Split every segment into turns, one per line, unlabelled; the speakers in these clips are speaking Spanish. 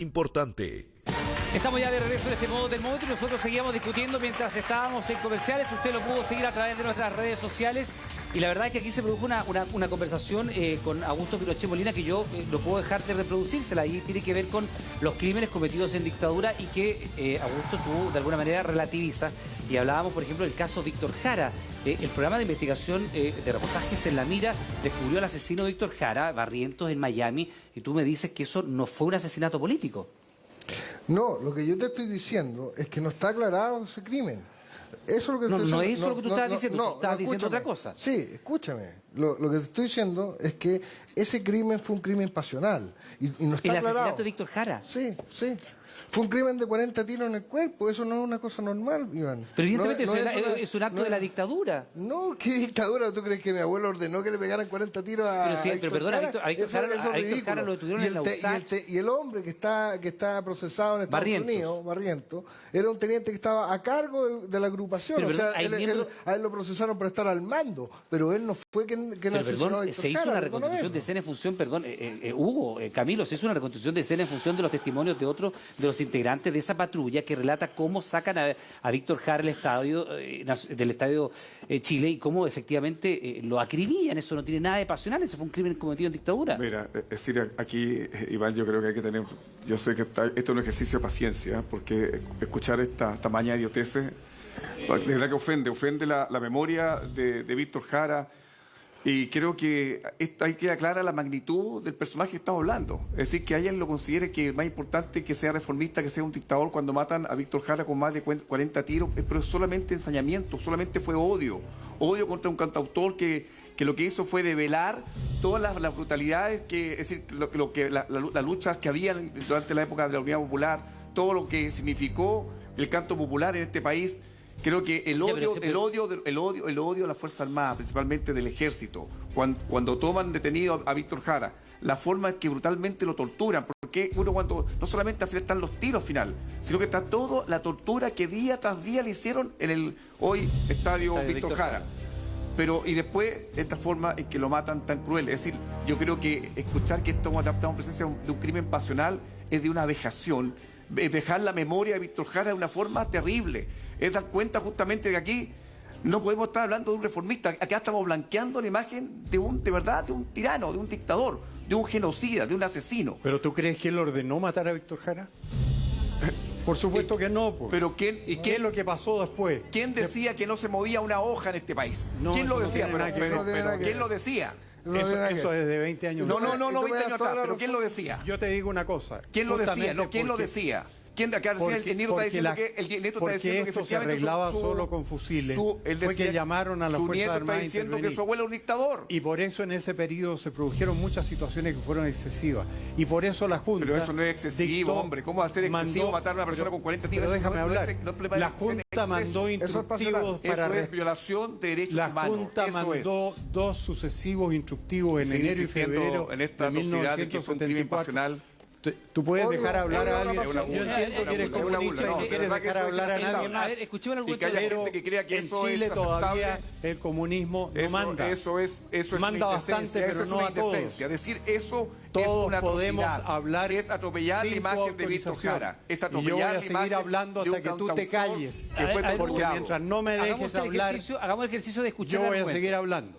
Importante.
Estamos ya de regreso en este modo del momento y nosotros seguíamos discutiendo mientras estábamos en comerciales. Usted lo pudo seguir a través de nuestras redes sociales. Y la verdad es que aquí se produjo una conversación con Augusto Pinochet Molina que yo no puedo dejar de reproducírsela. Y tiene que ver con los crímenes cometidos en dictadura y que Augusto tú de alguna manera relativiza. Y hablábamos, por ejemplo, del caso Víctor Jara. El programa de investigación de reportajes en La Mira descubrió al asesino Víctor Jara, Barrientos, en Miami. Y tú me dices que eso no fue un asesinato político.
No, lo que yo te estoy diciendo es que no está aclarado ese crimen. Eso es lo que estoy diciendo.
No es eso lo que tú estabas diciendo, tú estabas diciendo otra cosa.
Sí, escúchame. Lo que te estoy diciendo es que ese crimen fue un crimen pasional. Y no está aclarado.
¿El asesinato de Víctor Jara?
Sí, sí. Fue un crimen de 40 tiros en el cuerpo. Eso no es una cosa normal, Iván.
Pero evidentemente es un acto de la dictadura.
No, ¿qué dictadura? ¿Tú crees que mi abuelo ordenó que le pegaran 40 tiros a
Pero perdona, a Víctor Jara lo detuvieron en la USACH.
Y el hombre que está procesado en Estados Unidos, Barrientos, era un teniente que estaba a cargo de la agrupación.
Pero,
o sea,
perdón,
a él lo procesaron por estar al mando, pero él no fue quien asesinó a Víctor
se hizo
Jara,
una reconstitución de escena en función, Hugo, Camilo, se hizo una reconstitución de escena en función de los testimonios de otros de los integrantes de esa patrulla que relata cómo sacan a Víctor Jara del estadio Chile y cómo efectivamente lo acribillan. Eso no tiene nada de pasional, eso fue un crimen cometido en dictadura.
Mira, es decir, aquí, Iván, yo creo que hay que tener, yo sé que esto es un ejercicio de paciencia, porque escuchar esta tamaña de idioteces, de verdad que ofende la memoria de Víctor Jara. Y creo que ahí queda clara la magnitud del personaje que estamos hablando. Es decir, que alguien lo considere que es más importante que sea reformista, que sea un dictador, cuando matan a Víctor Jara con más de 40 tiros, pero es solamente ensañamiento, solamente fue odio. Odio contra un cantautor que lo que hizo fue develar todas las brutalidades, es decir, las luchas que había durante la época de la Unidad Popular, todo lo que significó el canto popular en este país. Creo que el odio de la Fuerza Armada, principalmente del Ejército, cuando toman detenido a Víctor Jara, la forma en que brutalmente lo torturan, porque uno cuando no solamente están los tiros al final, sino que está toda la tortura que día tras día le hicieron en el hoy estadio Víctor Jara. Pero, y después, esta forma en que lo matan tan cruel. Es decir, yo creo que escuchar que estamos en presencia de un crimen pasional es de una vejación. Vejar la memoria de Víctor Jara de una forma terrible. Es dar cuenta justamente de que aquí no podemos estar hablando de un reformista. Acá estamos blanqueando la imagen de un tirano, de un dictador, de un genocida, de un asesino.
¿Pero tú crees que él ordenó matar a Víctor Jara? Por supuesto que no. Pues.
Pero ¿qué es
lo que pasó después?
¿Quién decía que no se movía una hoja en este país? ¿Quién lo decía? ¿Quién lo decía?
Eso es de 20 años.
No, 20 años atrás, pero ¿quién lo decía?
Yo te digo una cosa.
¿Quién lo decía? No, ¿quién lo decía? El nieto está diciendo que
esto se arreglaba solo con fusiles. Fue que llamaron a la Fuerza Armada.
Está diciendo que su abuelo es un dictador.
Y por eso en ese periodo se produjeron muchas situaciones que fueron excesivas. Y por eso la Junta...
Pero eso no es excesivo, hombre. ¿Cómo va a ser excesivo matar a una persona con 40 tiros?
Pero déjame hablar. La Junta mandó instructivos para...
Eso es violación de derechos humanos.
La Junta mandó 2 sucesivos instructivos en enero y febrero
en esta atrocidad de que fue un crimen pasional.
Tú puedes dejar hablar a alguien. Yo entiendo que eres comunista y no quieres dejar hablar a nadie más.
Escuchemos algún
pero gente que crea que
en Chile todavía el comunismo no manda.
Eso es
manda bastante, pero no a todos.
Es decir, eso
todos
es una
podemos hablar.
Es atropellar la imagen de Víctor Jara. Es atropellar
y yo voy a seguir hablando hasta que tú te calles. Porque mientras no me dejes hablar,
hagamos el ejercicio de escuchar.
Yo voy a seguir hablando.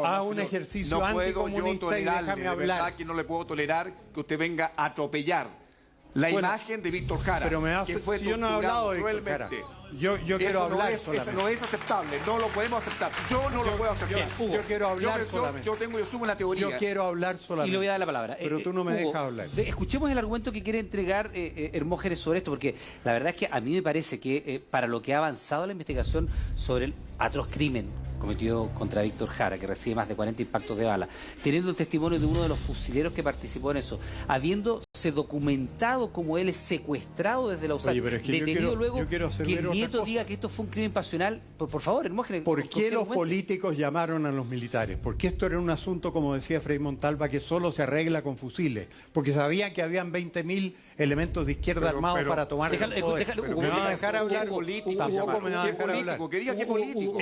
Haz un ejercicio anticomunista y déjame hablar.
Que no le puedo tolerar que usted venga a atropellar la imagen de Víctor Jara.
Pero que fue yo no he hablado de Víctor Jara. Yo quiero hablar solamente.
Eso no es aceptable, no lo podemos aceptar. Yo no lo puedo aceptar.
Yo quiero hablar solamente.
Yo sumo una teoría.
Yo quiero hablar solamente.
Y le voy a dar la palabra.
Pero tú no me dejas hablar.
Escuchemos el argumento que quiere entregar Hermógenes sobre esto, porque la verdad es que a mí me parece que para lo que ha avanzado la investigación sobre el atroz crimen cometido contra Víctor Jara, que recibe más de 40 impactos de bala, teniendo el testimonio de uno de los fusileros que participó en eso, habiéndose documentado como él es secuestrado desde la USACH, detenido luego, que el nieto diga que esto fue un crimen pasional. Por favor, Hermógenes.
¿Por qué los políticos llamaron a los militares? Porque esto era un asunto, como decía Frei Montalva, que solo se arregla con fusiles. Porque sabían que habían 20.000 elementos de izquierda armados para tomar el poder. ¿Me van a dejar hablar? Tampoco me van a dejar hablar.
¿Qué político?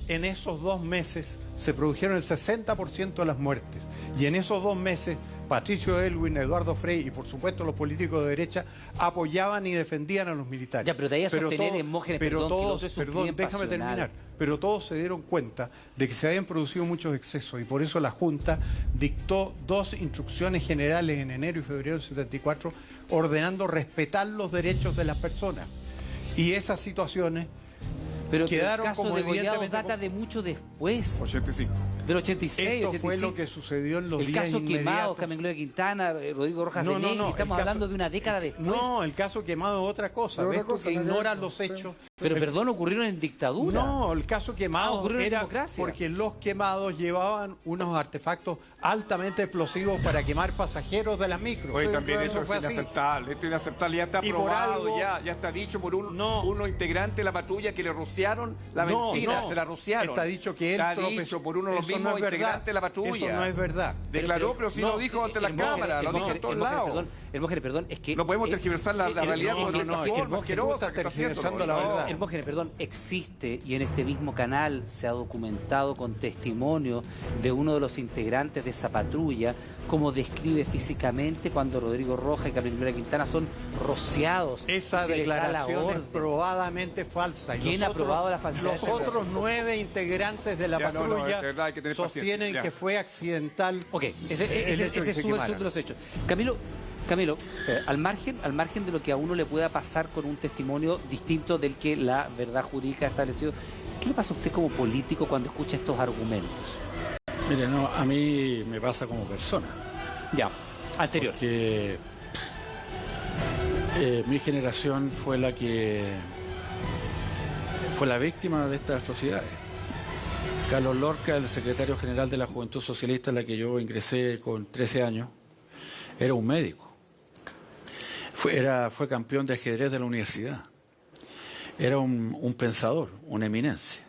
En en esos 2 meses se produjeron el 60% de las muertes. Y en esos 2 meses, Patricio Aylwin, Eduardo Frei y por supuesto los políticos de derecha apoyaban y defendían a los militares.
Ya, pero de ahí a sostener en Mógenes,
déjame terminar. Pero todos se dieron cuenta de que se habían producido muchos excesos y por eso la Junta dictó 2 instrucciones generales en enero y febrero del 74 ordenando respetar los derechos de las personas. Y esas situaciones
pero
quedaron
el caso
como
de Degollado
evidentemente
data de mucho después.
85.
Del 86,
Esto
85.
fue lo que sucedió en los
el
días
caso
inmediatos.
Quemado, Carmen Gloria Quintana, Rodrigo Rojas de Negri, estamos hablando de una década después.
No, el caso Quemado es otra cosa. ¿Ves tú que ignoran los hechos?
Pero perdón, ocurrieron en dictadura.
No, el caso Quemado
ocurrió en
era
democracia.
porque los quemados llevaban unos artefactos altamente explosivos para quemar pasajeros de las micros.
Oye, también
Eso
eso
fue
es
así.
inaceptable. Esto es inaceptable. Ya está
Y por
aprobado,
algo-
ya está dicho por unos integrantes de la patrulla que le rociaron la
No,
benzina,
no.
se la rociaron.
Está dicho que él
Está
tropezó.
dicho por uno de los
Eso
mismos
no es verdad.
integrantes de la patrulla.
Eso no es verdad.
Declaró, pero sí lo dijo ante la cámara, lo ha dicho en todos lados.
Hermógenes, perdón, es que...
No podemos tergiversar la realidad
no,
de esta
no, es que
forma asquerosa que está haciendo.
tergiversando la verdad.
Hermógenes, perdón, existe y en este mismo canal se ha documentado con testimonio de uno de los integrantes de esa patrulla cómo describe físicamente cuando Rodrigo Rojas y Carmen Gloria Quintana son rociados.
Esa
y se les da la
declaración es
orden.
probadamente falsa. Y
¿Quién ha probado la falsedad de
Los
esa
otros 9 integrantes de la
Ya, no,
patrulla
es verdad, hay que tener
sostienen
paciencia, ya.
que fue accidental.
Ok, ese
el hecho
es
de que se
su versión
quemaran.
de los hechos. Camilo, al margen de lo que a uno le pueda pasar con un testimonio distinto del que la verdad jurídica ha establecido, ¿qué le pasa a usted como político cuando escucha estos argumentos?
Mire, no, a mí me pasa como persona.
Ya, anterior.
Que mi generación fue la víctima de estas atrocidades. Carlos Lorca, el secretario general de la Juventud Socialista, en la que yo ingresé con 13 años, era un médico. Fue campeón de ajedrez de la universidad. Era un pensador, una eminencia.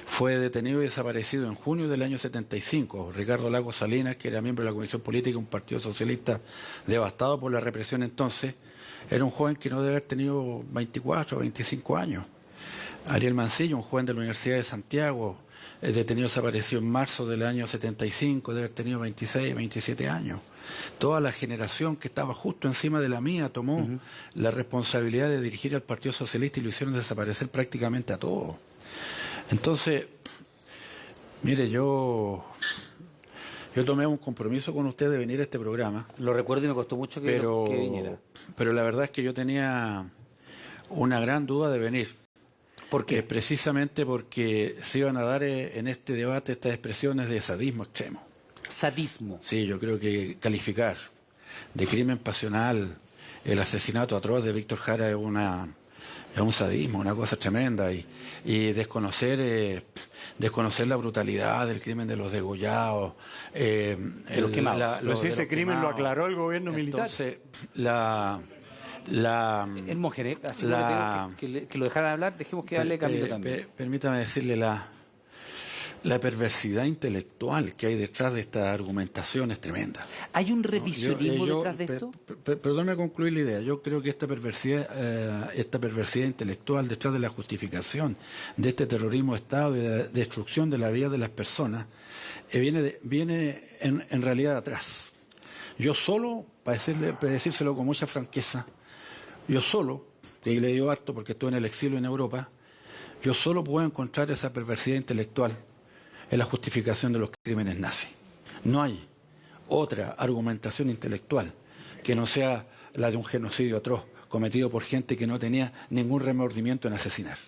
Fue detenido y desaparecido en junio del año 75. Ricardo Lagos Salinas, que era miembro de la Comisión Política, un partido socialista devastado por la represión entonces, era un joven que no debe haber tenido 24 o 25 años. Ariel Mancillo, un joven de la Universidad de Santiago, detenido desaparecido en marzo del año 75, debe haber tenido 26, 27 años. Toda la generación que estaba justo encima de la mía tomó la responsabilidad de dirigir al Partido Socialista y lo hicieron desaparecer prácticamente a todos. Entonces, mire, yo tomé un compromiso con usted de venir a este programa.
Lo recuerdo y me costó mucho que viniera.
Pero la verdad es que yo tenía una gran duda de venir.
¿Por qué?
Precisamente porque se iban a dar en este debate estas expresiones de sadismo extremo.
Sadismo.
Sí, yo creo que calificar de crimen pasional el asesinato atroz de Víctor Jara es un sadismo, una cosa tremenda, y desconocer la brutalidad del crimen de los degollados,
de los quemados.
Pero si ese crimen lo aclaró el gobierno militar.
Entonces,
Hermógenes, así que lo dejaran hablar, dejemos que hable Camilo también.
Permítame decirle la perversidad intelectual que hay detrás de esta argumentación es tremenda.
¿Hay un revisionismo detrás de esto?
Perdóname concluir la idea. Yo creo que esta perversidad intelectual detrás de la justificación de este terrorismo de Estado y de la destrucción de la vida de las personas viene en realidad atrás. Yo solo, para decírselo con mucha franqueza, yo solo, que le digo harto porque estoy en el exilio en Europa, yo solo puedo encontrar esa perversidad intelectual en la justificación de los crímenes nazis. No hay otra argumentación intelectual que no sea la de un genocidio atroz cometido por gente que no tenía ningún remordimiento en asesinar.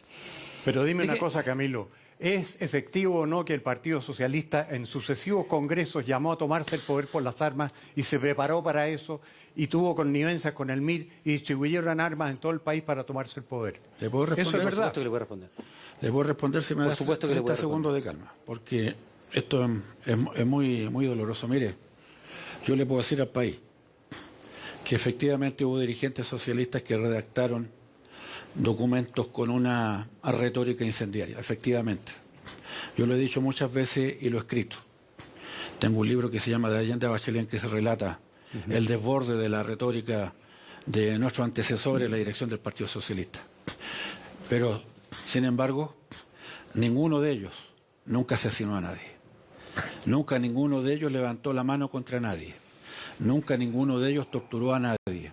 Pero dime una cosa, Camilo. ¿Es efectivo o no que el Partido Socialista en sucesivos congresos llamó a tomarse el poder por las armas y se preparó para eso y tuvo connivencias con el MIR y distribuyeron armas en todo el país para tomarse el poder?
¿Le puedo responder?
Eso es verdad.
Por supuesto que le voy a responder.
Le puedo responder si me da 30 segundos de calma, porque esto es muy, muy doloroso. Mire, yo le puedo decir al país que efectivamente hubo dirigentes socialistas que redactaron documentos con una retórica incendiaria, efectivamente. Yo lo he dicho muchas veces y lo he escrito. Tengo un libro que se llama De Allende a Bachelet en que se relata el desborde de la retórica de nuestros antecesores en la dirección del Partido Socialista. Pero, sin embargo, ninguno de ellos nunca asesinó a nadie. Nunca ninguno de ellos levantó la mano contra nadie. Nunca ninguno de ellos torturó a nadie.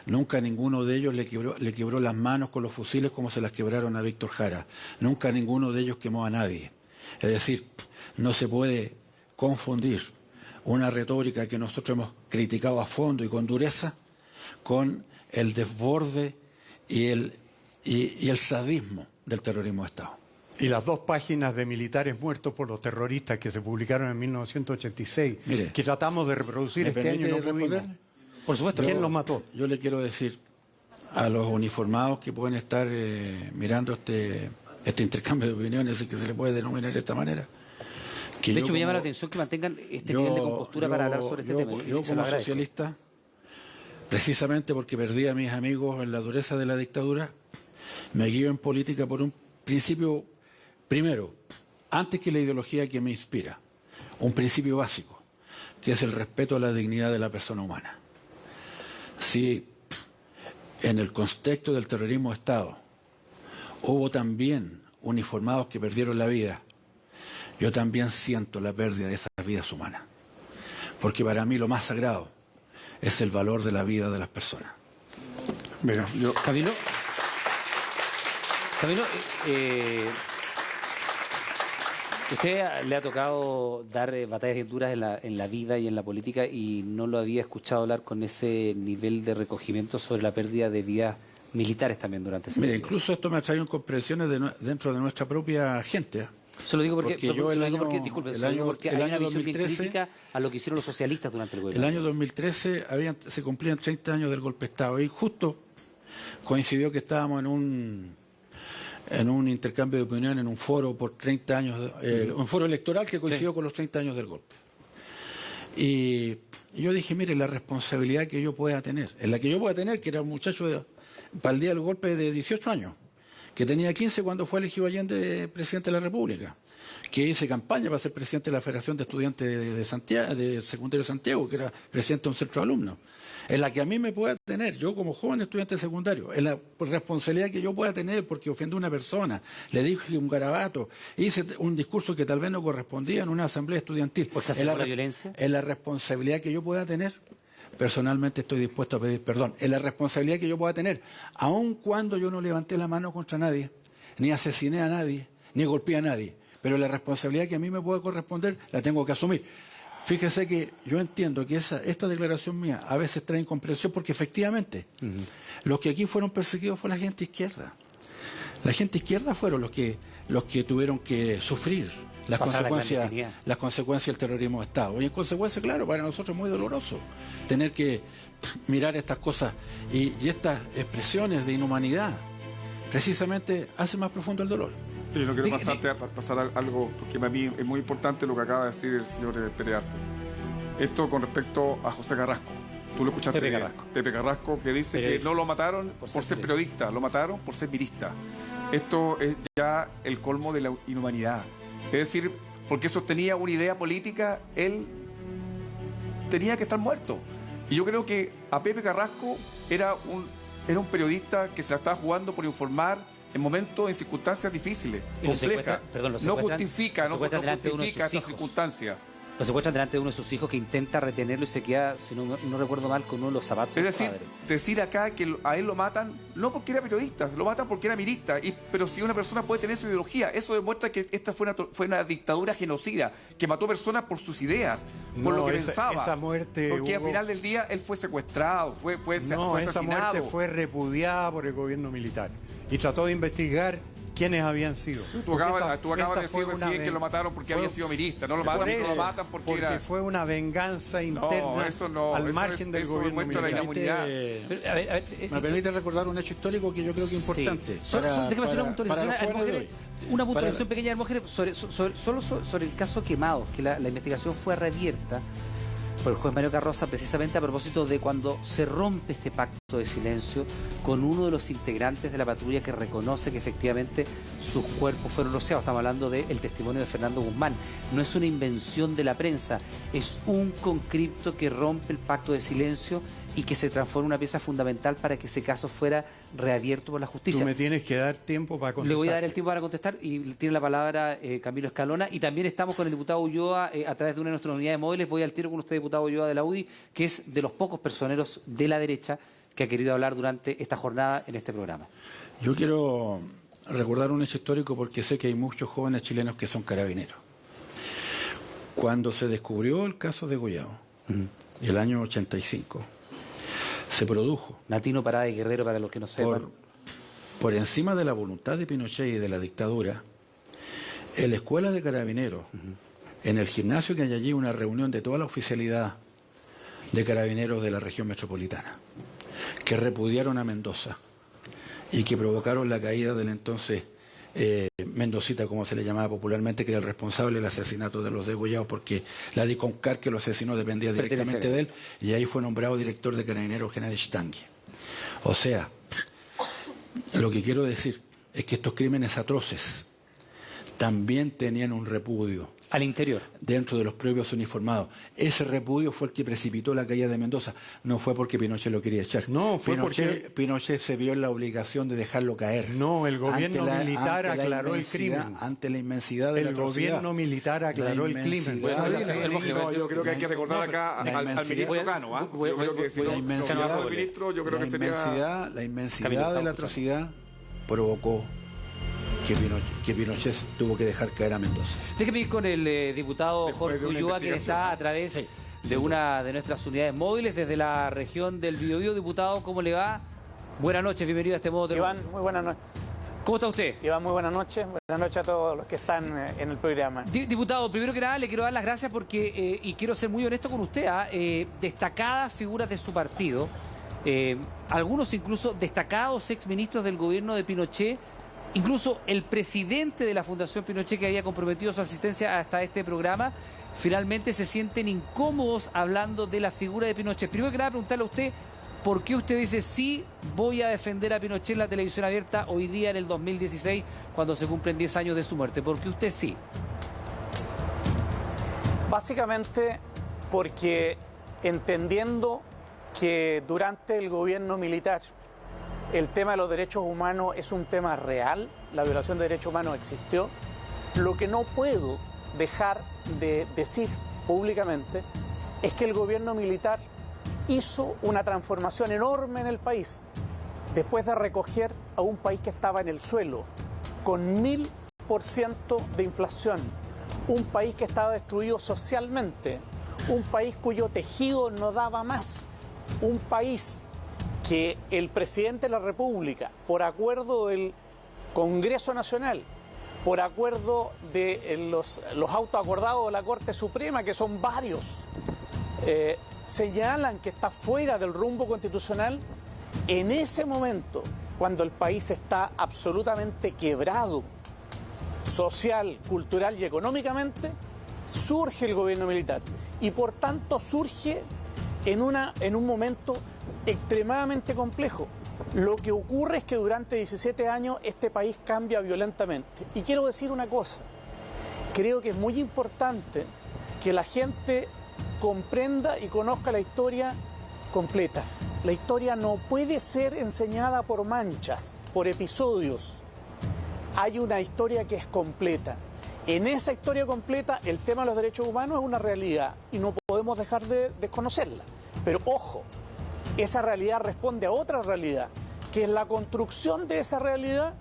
Nunca ninguno de ellos le quebró las manos con los fusiles como se las quebraron a Víctor Jara. Nunca ninguno de ellos quemó a nadie. Es decir, no se puede confundir una retórica que nosotros hemos criticado a fondo y con dureza con el desborde y el sadismo del terrorismo de Estado.
Y las 2 páginas de militares muertos por los terroristas que se publicaron en 1986, mire, que tratamos de reproducir este año y no pudimos.
Por supuesto.
¿Quién los mató?
Yo le quiero decir a los uniformados que pueden estar mirando este intercambio de opiniones, que se le puede denominar de esta manera.
De hecho, me llama la atención que mantengan este nivel de compostura para hablar sobre este tema.
Yo como socialista, precisamente porque perdí a mis amigos en la dureza de la dictadura, me guío en política por un principio, primero, antes que la ideología que me inspira, un principio básico, que es el respeto a la dignidad de la persona humana. Si en el contexto del terrorismo de Estado hubo también uniformados que perdieron la vida, yo también siento la pérdida de esas vidas humanas. Porque para mí lo más sagrado es el valor de la vida de las personas.
Mira,
Camilo, usted le ha tocado dar batallas bien duras en la vida y en la política y no lo había escuchado hablar con ese nivel de recogimiento sobre la pérdida de vidas militares también durante ese
Mira,
periodo.
incluso esto me ha traído incomprensiones dentro de nuestra propia gente.
Se lo digo porque
disculpe,
hay una visión bien crítica a lo que hicieron los socialistas durante el gobierno.
El año 2013 se cumplían 30 años del golpe de Estado y justo coincidió que estábamos en un intercambio de opinión, en un foro por 30 años, un foro electoral que coincidió con los 30 años del golpe. Y yo dije, mire, la responsabilidad que yo pueda tener, que era un muchacho para el día del golpe de 18 años, que tenía 15 cuando fue elegido Allende presidente de la República, que hice campaña para ser presidente de la Federación de Estudiantes de Santiago, de Secundario de Santiago, que era presidente de un centro de alumnos, en la que a mí me pueda tener, yo como joven estudiante de secundario, en la responsabilidad que yo pueda tener porque ofendí a una persona, le dije un garabato, hice un discurso que tal vez no correspondía en una asamblea estudiantil.
¿Por la violencia?
En la responsabilidad que yo pueda tener, personalmente estoy dispuesto a pedir perdón. En la responsabilidad que yo pueda tener, aun cuando yo no levanté la mano contra nadie, ni asesiné a nadie, ni golpeé a nadie, pero la responsabilidad que a mí me puede corresponder la tengo que asumir. Fíjese que yo entiendo que esta declaración mía a veces trae incomprensión porque efectivamente los que aquí fueron perseguidos fue la gente izquierda. La gente izquierda fueron los que tuvieron que sufrir las consecuencias del terrorismo de Estado. Y en consecuencia, claro, para nosotros es muy doloroso tener que mirar estas cosas y estas expresiones de inhumanidad precisamente hacen más profundo el dolor.
Yo no quiero pasar algo, porque para mí es muy importante lo que acaba de decir el señor Pérez Arce. Esto con respecto a José Carrasco. Tú lo escuchaste, Pepe Carrasco, que dice que no lo mataron por ser periodista, lo mataron por ser virista. Esto es ya el colmo de la inhumanidad. Es decir, porque sostenía una idea política, él tenía que estar muerto. Y yo creo que a Pepe Carrasco era un periodista que se la estaba jugando por informar en momentos, en circunstancias difíciles, complejas. No justifica estas circunstancias.
Lo secuestran delante de uno de sus hijos que intenta retenerlo y se queda, si no recuerdo mal, con uno de los zapatos.
Es decir acá que a él lo matan no porque era periodista, lo matan porque era milista. Pero si una persona puede tener su ideología, eso demuestra que esta fue una dictadura genocida, que mató personas por sus ideas, por lo que pensaba.
Esa muerte,
porque al final del día él fue secuestrado, fue asesinado.
Esa muerte fue repudiada por el gobierno militar y trató de investigar quiénes habían sido.
Tú acabas de decir recién que lo mataron porque había sido milista. No lo matan porque era...
fue una venganza interna al margen del gobierno militar.
Me permite recordar un hecho histórico que yo creo que es importante.
Déjame hacer una puntualización pequeña, Hermógenes, sobre el caso Quemados, que la investigación fue reabierta por el juez Mario Carroza, precisamente a propósito de cuando se rompe este pacto de silencio con uno de los integrantes de la patrulla que reconoce que efectivamente sus cuerpos fueron rociados. Estamos hablando del testimonio de Fernando Guzmán. No es una invención de la prensa, es un conscripto que rompe el pacto de silencio y que se transforme en una pieza fundamental para que ese caso fuera reabierto por la justicia.
Tú me tienes que dar tiempo para contestar.
Le voy a dar el tiempo para contestar y tiene la palabra Camilo Escalona. Y también estamos con el diputado Ulloa a través de una de nuestras unidades móviles. Voy al tiro con usted, diputado Ulloa de la UDI, que es de los pocos personeros de la derecha que ha querido hablar durante esta jornada en este programa. Yo quiero recordar un hecho histórico porque sé que hay muchos jóvenes chilenos que son carabineros. Cuando se descubrió el caso de Goyao, el año 85, se produjo. Latino Parada y Guerrero, para los que no sepan. Por encima de la voluntad de Pinochet y de la dictadura, en la escuela de carabineros, en el gimnasio que hay allí, una reunión de toda la oficialidad de carabineros de la región metropolitana, que repudiaron a Mendoza y que provocaron la caída del entonces Mendocita, como se le llamaba popularmente, que era el responsable del asesinato de los degollados, porque la DICONCAR que lo asesinó dependía directamente de él, y ahí fue nombrado director de Carabineros general Stangui. O sea, lo que quiero decir es que estos crímenes atroces también tenían un repudio al interior, dentro de los propios uniformados. Ese repudio fue el que precipitó la caída de Mendoza. No fue porque Pinochet lo quería echar. No, fue porque Pinochet se vio en la obligación de dejarlo caer. No, el gobierno militar aclaró el crimen. Ante la inmensidad de la atrocidad. El gobierno militar aclaró el crimen.
Yo creo que hay que recordar acá al ministro Cano. Yo creo que si no, el ministro, yo creo que sería...
La inmensidad de la atrocidad provocó que Pinochet tuvo que dejar caer a Mendoza.
Déjeme ir con el diputado Jorge Ulloa, que está a través de una de nuestras unidades móviles desde la región del Biobío. Diputado, ¿cómo le va? Buenas noches, bienvenido a este modo.
Iván, muy buenas noches.
¿Cómo está usted?
Iván, muy buenas noches. Buenas noches a todos los que están en el programa.
Diputado, primero que nada le quiero dar las gracias porque, y quiero ser muy honesto con usted, destacadas figuras de su partido, algunos incluso destacados exministros del gobierno de Pinochet, incluso el presidente de la Fundación Pinochet, que había comprometido su asistencia hasta este programa, finalmente se sienten incómodos hablando de la figura de Pinochet. Primero que nada, preguntarle a usted, ¿por qué usted dice sí voy a defender a Pinochet en la televisión abierta hoy día en el 2016, cuando se cumplen 10 años de su muerte? ¿Por qué usted sí?
Básicamente porque entendiendo que durante el gobierno militar el tema de los derechos humanos es un tema real, la violación de derechos humanos existió. Lo que no puedo dejar de decir públicamente es que el gobierno militar hizo una transformación enorme en el país, después de recoger a un país que estaba en el suelo, con 1000% de inflación, un país que estaba destruido socialmente, un país cuyo tejido no daba más, un país que el presidente de la República, por acuerdo del Congreso Nacional, por acuerdo de los autos acordados de la Corte Suprema, que son varios, señalan que está fuera del rumbo constitucional. En ese momento, cuando el país está absolutamente quebrado, social, cultural y económicamente, surge el gobierno militar. Y por tanto surge en un momento extremadamente complejo. Lo que ocurre es que durante 17 años este país cambia violentamente. Y quiero decir una cosa, creo que es muy importante que la gente comprenda y conozca la historia completa. La historia no puede ser enseñada por manchas, por episodios. Hay una historia que es completa. En esa historia completa, el tema de los derechos humanos es una realidad y no podemos dejar de desconocerla. Pero ojo, esa realidad responde a otra realidad, que es la construcción de esa realidad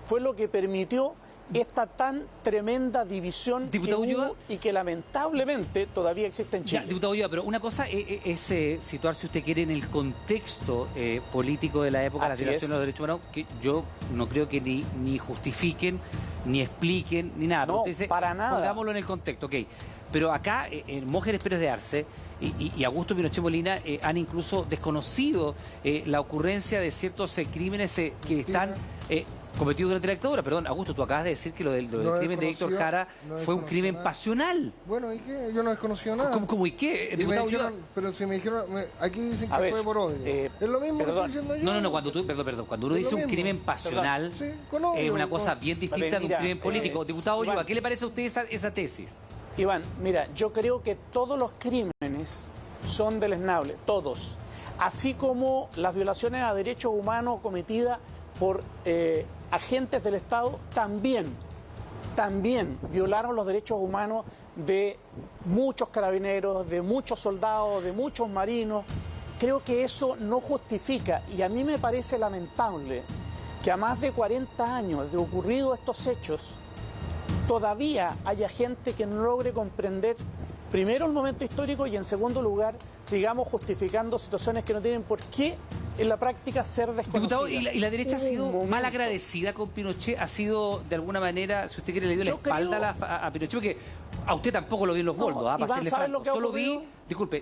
fue lo que permitió esta tan tremenda división que hubo y que lamentablemente todavía existe en Chile.
Ya, diputado Ulloa, pero una cosa es situar, si usted quiere, en el contexto político de la época, la violación de los derechos humanos, que yo no creo que ni justifiquen, ni expliquen, ni nada.
No,
usted dice,
para nada.
Pongámoslo en el contexto, ok. Pero acá, Mógenes Pérez de Arce y Augusto Pinochet Molina han incluso desconocido la ocurrencia de ciertos crímenes que están cometidos durante la dictadura. Perdón, Augusto, tú acabas de decir que lo del crimen de Héctor Jara fue un crimen pasional.
Bueno, ¿y qué? Yo no he conocido nada.
¿Cómo y qué?
Pero si me dijeron, aquí dicen que fue por odio. Es lo mismo que estoy diciendo yo.
No, cuando uno dice un crimen pasional, es una cosa bien distinta de un crimen político. Diputado Ulloa, ¿a qué le parece a usted esa tesis?
Iván, mira, yo creo que todos los crímenes son deleznables, todos. Así como las violaciones a derechos humanos cometidas por agentes del Estado también violaron los derechos humanos de muchos carabineros, de muchos soldados, de muchos marinos. Creo que eso no justifica, y a mí me parece lamentable que a más de 40 años de ocurrido estos hechos todavía haya gente que no logre comprender primero el momento histórico y en segundo lugar sigamos justificando situaciones que no tienen por qué en la práctica ser desconocidas.
Diputado, ¿y la derecha ha sido mal agradecida con Pinochet? ¿Ha sido de alguna manera, si usted quiere, le dio la espalda a Pinochet? Porque a usted tampoco lo vi en los boldos, para serle franco.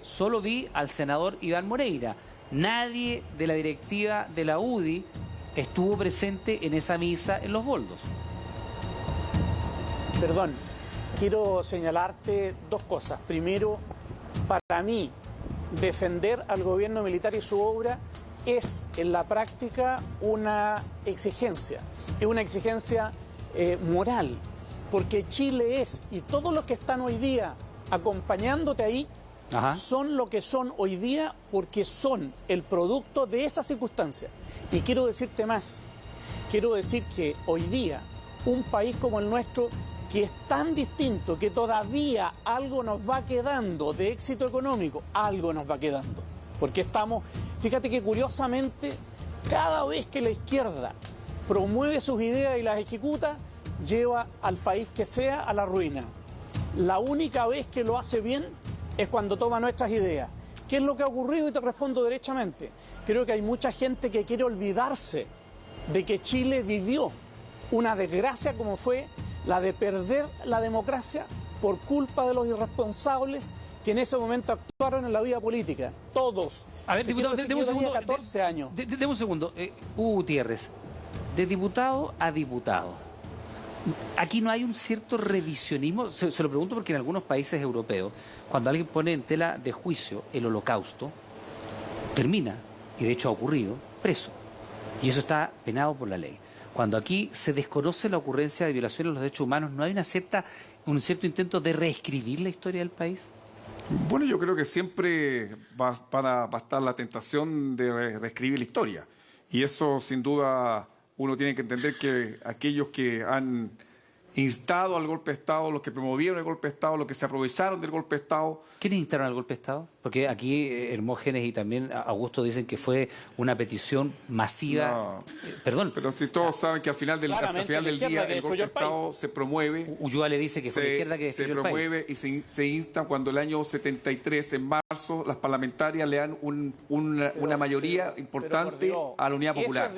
Solo vi al senador Iván Moreira. Nadie de la directiva de la UDI estuvo presente en esa misa en los boldos.
Perdón, quiero señalarte dos cosas. Primero, para mí, defender al gobierno militar y su obra es en la práctica una exigencia, es una exigencia moral, porque Chile es, y todos los que están hoy día acompañándote ahí, son lo que son hoy día porque son el producto de esa circunstancia. Y quiero decirte más, quiero decir que hoy día un país como el nuestro, que es tan distinto, que todavía algo nos va quedando de éxito económico, algo nos va quedando. Porque estamos, fíjate que curiosamente, cada vez que la izquierda promueve sus ideas y las ejecuta, lleva al país que sea a la ruina. La única vez que lo hace bien es cuando toma nuestras ideas. ¿Qué es lo que ha ocurrido? Y te respondo derechamente. Creo que hay mucha gente que quiere olvidarse de que Chile vivió una desgracia como fue la de perder la democracia por culpa de los irresponsables que en ese momento actuaron en la vida política. Todos.
A ver, diputado, demos un segundo.
14 años.
Demos un segundo. Hugo Gutiérrez, de diputado a diputado, aquí no hay un cierto revisionismo. Se lo pregunto porque en algunos países europeos, cuando alguien pone en tela de juicio el Holocausto, termina, y de hecho ha ocurrido, preso. Y eso está penado por la ley. Cuando aquí se desconoce la ocurrencia de violaciones a los derechos humanos, ¿no hay un cierto intento de reescribir la historia del país?
Bueno, yo creo que siempre va a estar la tentación de reescribir la historia. Y eso, sin duda, uno tiene que entender que aquellos que han instado al golpe de Estado, los que promovieron el golpe de Estado, los que se aprovecharon del golpe de Estado.
¿Quiénes instaron el golpe de Estado? Porque aquí Hermógenes y también Augusto dicen que fue una petición masiva. Perdón.
Pero si todos saben que al final del día el golpe de Estado se promueve.
Ulloa le dice que fue la izquierda que
se promueve y se insta cuando el año 73, en marzo, las parlamentarias le dan una mayoría importante a la Unidad Popular.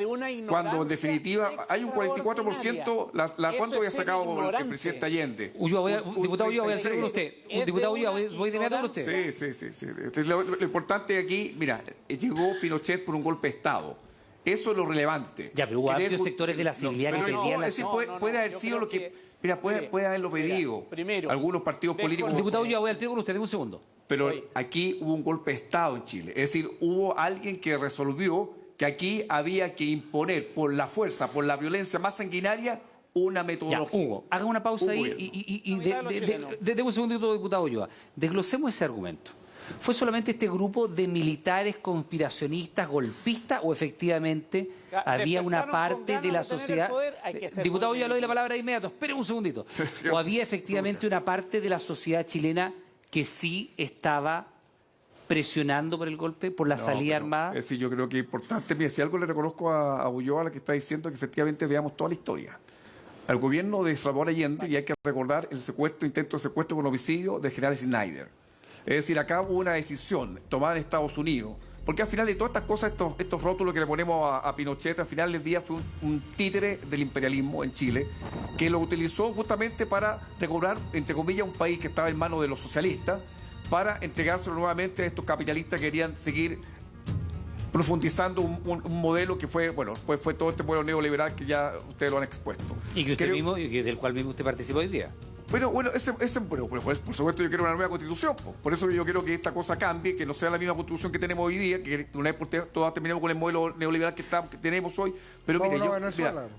Cuando en definitiva hay un 44%, ¿cuánto había sacado el presidente Allende?
Diputado Ulloa, voy a hacer con usted. Diputado Ulloa, voy de inmediato con usted.
Sí. Entonces, lo importante aquí, mira, llegó Pinochet por un golpe de Estado. Eso es lo relevante.
Ya, pero hubo amplios sectores de la civilidad que pedían la...
Puede haber sido lo que... Mira, puede haberlo pedido algunos partidos políticos.
Diputado Ulloa, voy al tiro con usted, deme un segundo.
Pero aquí hubo un golpe de Estado en Chile. Es decir, hubo alguien que resolvió que aquí había que imponer por la fuerza, por la violencia más sanguinaria, una metodología.
Ya, Hugo, haga una pausa ahí y deme un segundito, diputado Ulloa. Desglosemos ese argumento. ¿Fue solamente este grupo de militares conspiracionistas, golpistas, o efectivamente había una parte de la sociedad... Diputado, ya le doy la palabra de inmediato, espere un segundito. ¿O había efectivamente una parte de la sociedad chilena que sí estaba presionando por el golpe, por la salida armada?
Es decir, yo creo que es importante, mira, si algo le reconozco a Ulloa, la que está diciendo que efectivamente veamos toda la historia. Al gobierno de Salvador Allende, y hay que recordar el intento de secuestro con homicidio del general Schneider. Es decir, acá hubo una decisión tomada en Estados Unidos, porque al final de todas estas cosas, estos rótulos que le ponemos a Pinochet, al final del día fue un títere del imperialismo en Chile, que lo utilizó justamente para recobrar, entre comillas, un país que estaba en manos de los socialistas, para entregárselo nuevamente a estos capitalistas que querían seguir profundizando un modelo que fue, bueno, pues fue todo este modelo neoliberal que ya ustedes lo han expuesto.
Y que usted mismo, y del cual mismo usted participó hoy día.
Bueno, por supuesto yo quiero una nueva constitución, por eso yo quiero que esta cosa cambie, que no sea la misma constitución que tenemos hoy día, que una vez por todas terminemos con el modelo neoliberal que tenemos hoy, pero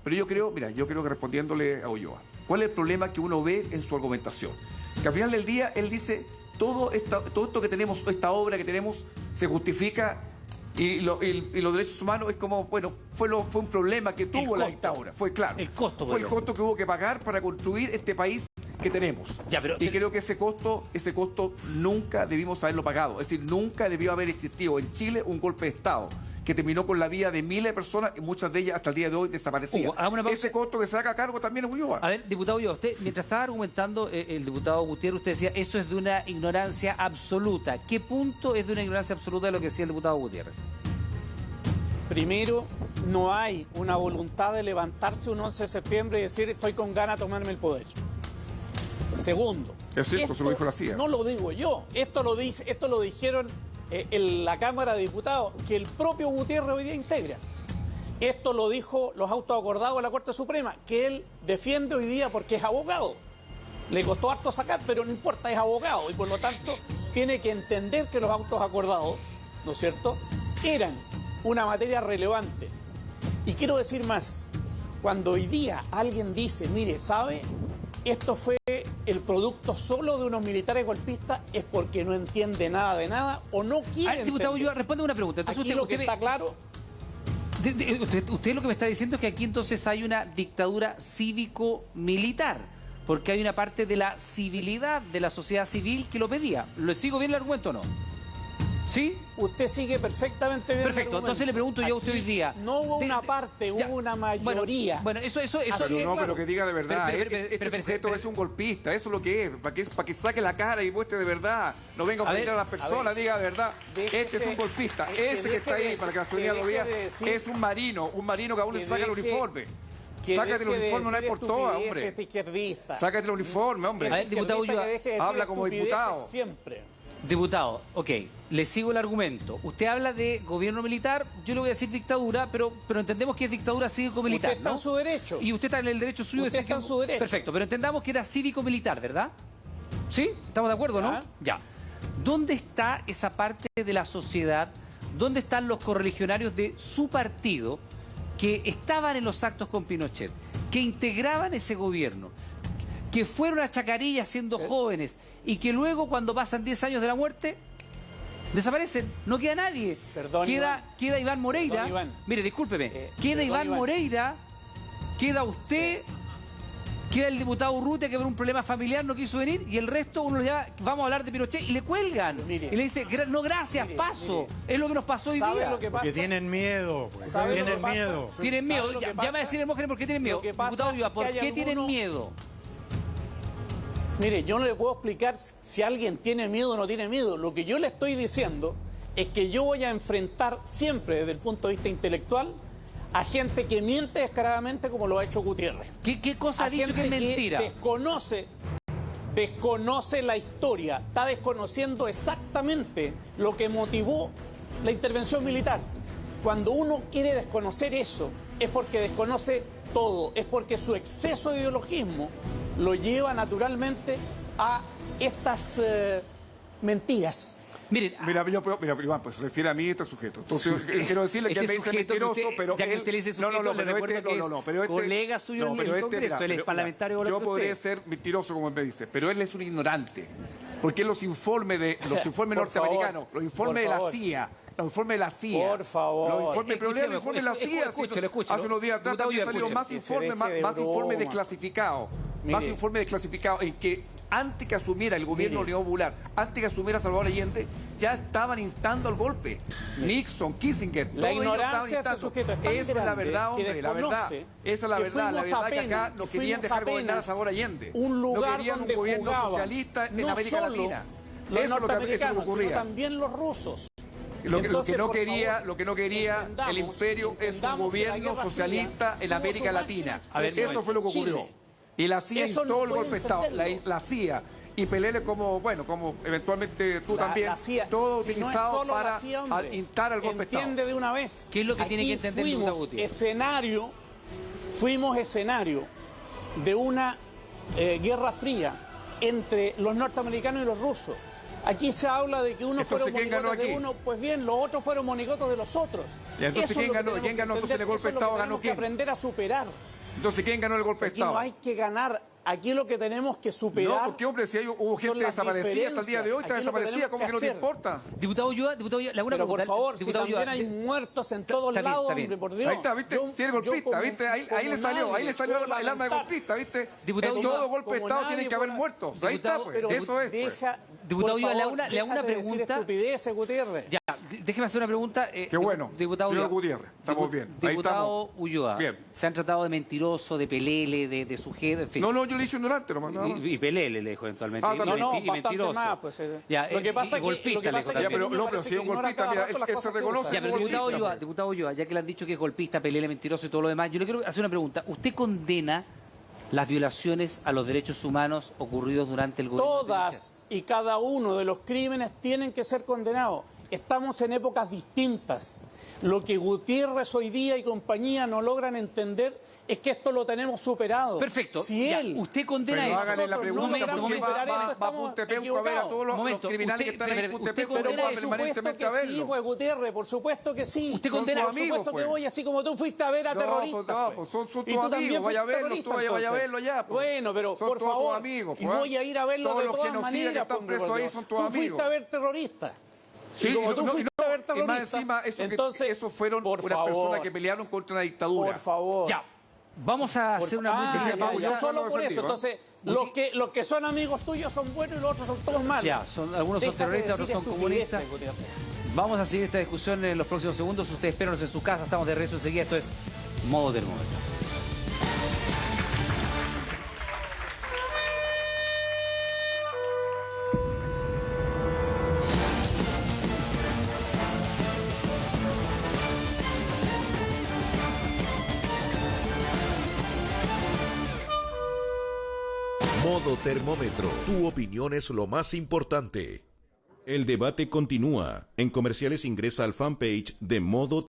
yo creo que respondiéndole a Ulloa, ¿cuál es el problema que uno ve en su argumentación? Que al final del día él dice, todo esto que tenemos, esta obra que tenemos, se justifica y los derechos humanos es como, bueno, fue un problema que tuvo la dictadura. Fue claro.
El costo.
Fue el costo que hubo que pagar para construir este país que tenemos. Y creo que ese costo nunca debimos haberlo pagado. Es decir, nunca debió haber existido en Chile un golpe de Estado que terminó con la vida de miles de personas y muchas de ellas hasta el día de hoy desaparecidas. Ese costo que se haga cargo también es Ulloa.
A ver, diputado Ulloa, usted, mientras estaba argumentando el diputado Gutiérrez, usted decía, eso es de una ignorancia absoluta. ¿Qué punto es de una ignorancia absoluta de lo que decía el diputado Gutiérrez?
Primero, no hay una voluntad de levantarse un 11 de septiembre y decir, estoy con ganas de tomarme el poder. Segundo,
es cierto, eso lo dijo la CIA.
No lo digo yo, esto lo dijeron en la Cámara de Diputados, que el propio Gutiérrez hoy día integra. Esto lo dijo los autos acordados de la Corte Suprema, que él defiende hoy día porque es abogado. Le costó harto sacar, pero no importa, es abogado y por lo tanto tiene que entender que los autos acordados, ¿no es cierto?, eran una materia relevante. Y quiero decir más, cuando hoy día alguien dice, mire, ¿sabe? Esto fue el producto solo de unos militares golpistas, es porque no entiende nada de nada o no quiere
diputado
entender.
Ulloa, responde una pregunta. Entonces,
aquí lo que está claro...
Usted lo que me está diciendo es que aquí entonces hay una dictadura cívico-militar, porque hay una parte de la civilidad de la sociedad civil que lo pedía. ¿Lo sigo bien el argumento o no? ¿Sí?
Usted sigue perfectamente bien.
Perfecto, entonces le pregunto yo a usted hoy día.
No hubo una parte, hubo una mayoría.
Bueno, eso.
Pero que diga de verdad, este sujeto es un golpista, eso es lo que es, para que saque la cara y muestre de verdad, no venga a ofender a las personas, diga de verdad, este es un golpista, ese que está ahí, para que la ciudadanía lo vea, es un marino que aún le saca el uniforme. Sácate el uniforme una vez por todas, hombre. Sácate el uniforme, hombre.
A ver, diputado Ulloa,
habla como diputado.
Siempre.
Diputado, ok, le sigo el argumento. Usted habla de gobierno militar, yo le voy a decir dictadura, pero entendemos que es dictadura cívico-militar,
Usted está en su derecho.
Y usted está en el derecho suyo de
decir
decir
que... en su derecho.
Perfecto, pero entendamos que era cívico-militar, ¿verdad? ¿Sí? ¿Estamos de acuerdo, no? Ya. ¿Dónde está esa parte de la sociedad? ¿Dónde están los correligionarios de su partido que estaban en los actos con Pinochet, que integraban ese gobierno, que fueron a Chacarilla siendo jóvenes y que luego cuando pasan 10 años de la muerte desaparecen, no queda nadie?
Perdón,
queda Iván Moreira.
Perdón, Iván.
Mire, discúlpeme, queda Iván Moreira, queda usted, queda el diputado Urrutia que por un problema familiar no quiso venir y el resto uno ya vamos a hablar de Pinochet y le cuelgan.
Mire,
y le dice, no gracias, paso. Es lo que nos pasó hoy día.
Lo que pasa?
Porque tienen miedo. Tienen miedo.
Tienen miedo. Ya me va a decir el Mógenes por qué tienen miedo. Diputado Ulloa, ¿por qué tienen miedo?
Mire, yo no le puedo explicar si alguien tiene miedo o no tiene miedo. Lo que yo le estoy diciendo es que yo voy a enfrentar siempre desde el punto de vista intelectual a gente que miente descaradamente como lo ha hecho Gutiérrez.
¿Qué cosa ha dicho que es mentira?
Desconoce la historia, está desconociendo exactamente lo que motivó la intervención militar. Cuando uno quiere desconocer eso, es porque desconoce todo, es porque su exceso de ideologismo lo lleva naturalmente a estas mentiras.
Miren,
mira, Iván, pues se refiere a mí este sujeto. Entonces, quiero decirle que él me dice mentiroso, pero
ya que usted le dice sujeto, pero es colega suyo en el Congreso, él es parlamentario de la
Yo podría ser mentiroso, como él me dice, pero él es un ignorante. Porque los informes norteamericanos, los informes de la CIA, los informes de la CIA.
Por favor.
Los informes de la CIA. Hace unos días atrás también salieron más informes desclasificados. Más informes desclasificados en que antes que asumiera el gobierno neopopular, antes que asumiera Salvador Allende, ya estaban instando al golpe. Nixon, Kissinger,
la ignorancia de este sujeto es tan
grande. Esa es la verdad, hombre, la verdad. Esa es la verdad que acá no querían dejar gobernar a Salvador Allende.
Un lugar
no querían
donde
un gobierno
jugaban,
socialista en América Latina.
Los norteamericanos, sino también los rusos.
Lo que no quería el imperio es un gobierno socialista en América Latina. Eso fue lo que ocurrió. Y la CIA todo el golpe de Estado, la CIA y Pelele como eventualmente tú también, todo utilizado para instar al golpe de Estado.
Entiende de una vez.
¿Qué es lo que tiene que entender el
Fuimos escenario de una guerra fría entre los norteamericanos y los rusos. Aquí se habla de que uno fueron monigotes de uno, pues bien, los otros fueron monigotes de los otros.
Y entonces, ¿quién ganó? Entonces el golpe de Estado ganó quién.
Aprender a superar.
Entonces, ¿quién ganó el golpe de Estado?
No hay que ganar aquí lo que tenemos que superar...
No, porque hombre, si hubo gente desaparecida hasta el día de hoy, está desaparecida, ¿cómo que no te importa?
Diputado Ulloa, le hago una
Pero
pregunta.
por favor, si
Diputado
también
Ulloa,
hay muertos en todos lados, hombre, por Dios.
Ahí está, ¿viste? Si eres golpista, ¿viste? Ahí le salió el arma de golpista, ¿viste?
Diputado
En todo golpe de Estado tienen que haber muertos. Ahí está, pues. Eso es.
Diputado Ulloa, le hago una pregunta.
Estupidez, Gutiérrez.
Ya, déjeme hacer una pregunta.
Qué bueno,
diputado
señor
Ulloa.
Gutiérrez, estamos bien. Ahí
Diputado
estamos.
Ulloa,
Bien.
se han tratado de mentiroso, de pelele, de sujeto, en fin.
No, yo le hice ignorante nomás.
Y pelele le dijo eventualmente.
No,
y
bastante
mentiroso.
más. Pues,
Ya,
lo que pasa
y golpista le dijo
Ya,
también.
pero si es un golpista, mira, él se reconoce.
Ya, pero
como
diputado Ulloa, ya que le han dicho que es golpista, pelele, mentiroso y todo lo demás, yo le quiero hacer una pregunta. ¿Usted condena las violaciones a los derechos humanos ocurridos durante el gobierno?
Todas y cada uno de los crímenes tienen que ser condenados. Estamos en épocas distintas. Lo que Gutiérrez hoy día y compañía no logran entender es que esto lo tenemos superado.
Perfecto.
Si
ya,
él...
usted condena
Pero
eso.
háganle la pregunta,
Momento,
porque va a Puntepeuco a ver a todos los criminales que están ahí en Puntepeuco,
condena
pero va
eso,
permanentemente a
Sí,
verlo.
pues Gutiérrez, por supuesto que sí.
Usted
Son
condena
sus
a sus
amigos,
pues.
que voy, así como tú fuiste a ver a terroristas.
Pues son tus
Y tú también
amigos, vaya a
fuiste
verlo, tú
terrorista,
vaya a
entonces.
verlo ya. Pues.
Bueno, pero
Son
por
todos
favor,
tus amigos,
y
pues,
voy a ir a verlo
todos
de
los
todas
genocidas que
maneras.
están
hombre,
presos
por
ahí
Dios.
son tus
Tú
amigos.
fuiste a ver terroristas.
Sí,
Y como tú
no,
fuiste a ver
y más
terroristas,
encima,
entonces,
esos fueron
por
unas
favor,
personas que pelearon contra la dictadura.
Por favor.
Ya, vamos a hacer una muy pequeña
ya,
pausa.
solo por eso. Entonces, los que son amigos tuyos son buenos y los otros son todos malos.
Ya, algunos son terroristas, otros son comunistas. Vamos a seguir esta discusión en los próximos segundos. Ustedes espérenos en su casa. Estamos de regreso enseguida. Esto es Modo Termómetro.
Modo Termómetro. Tu opinión es lo más importante. El debate continúa. En comerciales ingresa al fanpage de Modo